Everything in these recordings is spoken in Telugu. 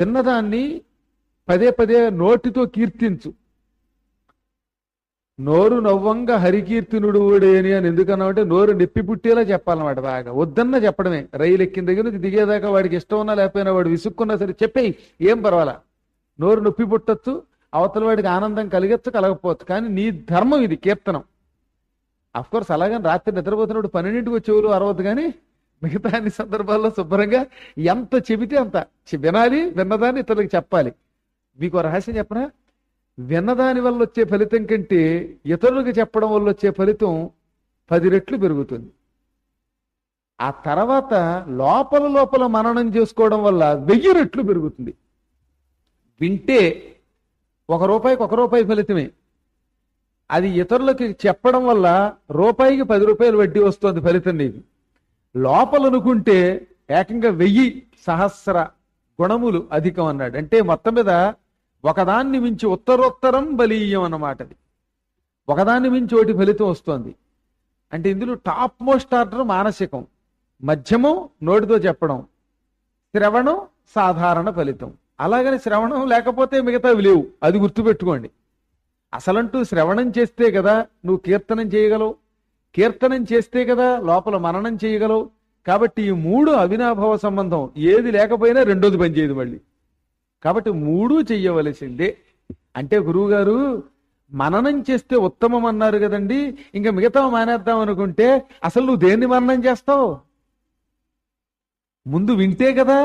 విన్నదాన్ని పదే పదే నోటితో కీర్తించు. నోరు నవ్వంగా హరికీర్తినుడు ఊడేని అని ఎందుకన్నామంటే నోరు నొప్పి పుట్టేలా చెప్పాలన్నమాట. బాగా వద్దన్న చెప్పడమే. రైలు ఎక్కిన దగ్గర నుంచి దిగేదాకా వాడికి ఇష్టం ఉన్నా లేకపోయినా, వాడు విసుక్కున్నా సరే చెప్పేయి, ఏం పర్వాలా. నోరు నొప్పి పుట్టచ్చు, అవతల వాడికి ఆనందం కలిగచ్చు, కలగకపోవచ్చు, కానీ నీ ధర్మం ఇది, కీర్తనం. కోర్స్ అలాగని రాత్రి నిద్రపోతున్నప్పుడు 12ంటికి చెవులు అరవద్దు, కానీ మిగతా అన్ని సందర్భాల్లో శుభ్రంగా ఎంత చెబితే అంత వినాలి. విన్నదాన్ని ఇతరులకు చెప్పాలి. మీకు ఒక రహస్యం చెప్పనా? విన్నదాని వల్ల వచ్చే ఫలితం కంటే ఇతరులకు చెప్పడం వల్ల వచ్చే ఫలితం 10 రెట్లు పెరుగుతుంది. ఆ తర్వాత లోపల లోపల మననం చేసుకోవడం వల్ల 1000 రెట్లు పెరుగుతుంది. వింటే ₹1 ఫలితమే. అది ఇతరులకి చెప్పడం వల్ల రూపాయికి 10 రూపాయలు వడ్డీ వస్తుంది ఫలితం నీకు. లోపల అనుకుంటే ఏకంగా 1000 సహస్ర గుణములు అధికం అన్నాడు. అంటే మొత్తం మీద ఒకదాన్ని మించి ఉత్తరోత్తరం బలీయం అన్నమాట. అది ఒకదాన్ని మించి ఒకటి ఫలితం వస్తుంది. అంటే ఇందులో టాప్ మోస్ట్ ఆర్డర్ మానసికం, మధ్యమం నోటితో చెప్పడం, శ్రవణం సాధారణ ఫలితం. అలాగని శ్రవణం లేకపోతే మిగతావి లేవు, అది గుర్తుపెట్టుకోండి. అసలంటూ శ్రవణం చేస్తే కదా నువ్వు కీర్తనం చేయగలవు, కీర్తనం చేస్తే కదా లోపల మననం చేయగలవు. కాబట్టి ఈ 3 అవినాభావ సంబంధం. ఏది లేకపోయినా రెండోది పనిచేయదు మళ్ళీ. కాబట్టి 3 చెయ్యవలసిందే. అంటే గురువుగారు మననం చేస్తే ఉత్తమం అన్నారు కదండి, ఇంకా మిగతా మానేద్దాం అనుకుంటే అసలు నువ్వు దేన్ని మననం చేస్తావు? ముందు వింటే కదా.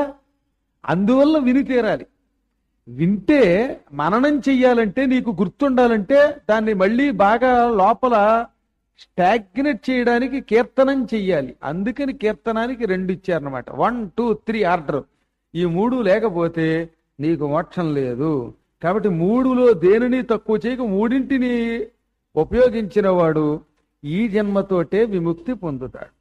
అందువల్ల విని తీరాలి. వింటే మననం చెయ్యాలంటే, నీకు గుర్తుండాలంటే దాన్ని మళ్ళీ బాగా లోపల స్టాగ్నేట్ చేయడానికి కీర్తనం చెయ్యాలి. అందుకని కీర్తనానికి 2 ఇచ్చారనమాట. 1, 2, 3 ఆర్డర్. ఈ 3 లేకపోతే నీకు మోక్షం లేదు. కాబట్టి 3లో దేనిని తక్కువ చేయక 3ంటిని ఉపయోగించిన వాడు ఈ జన్మతోటే విముక్తి పొందుతాడు.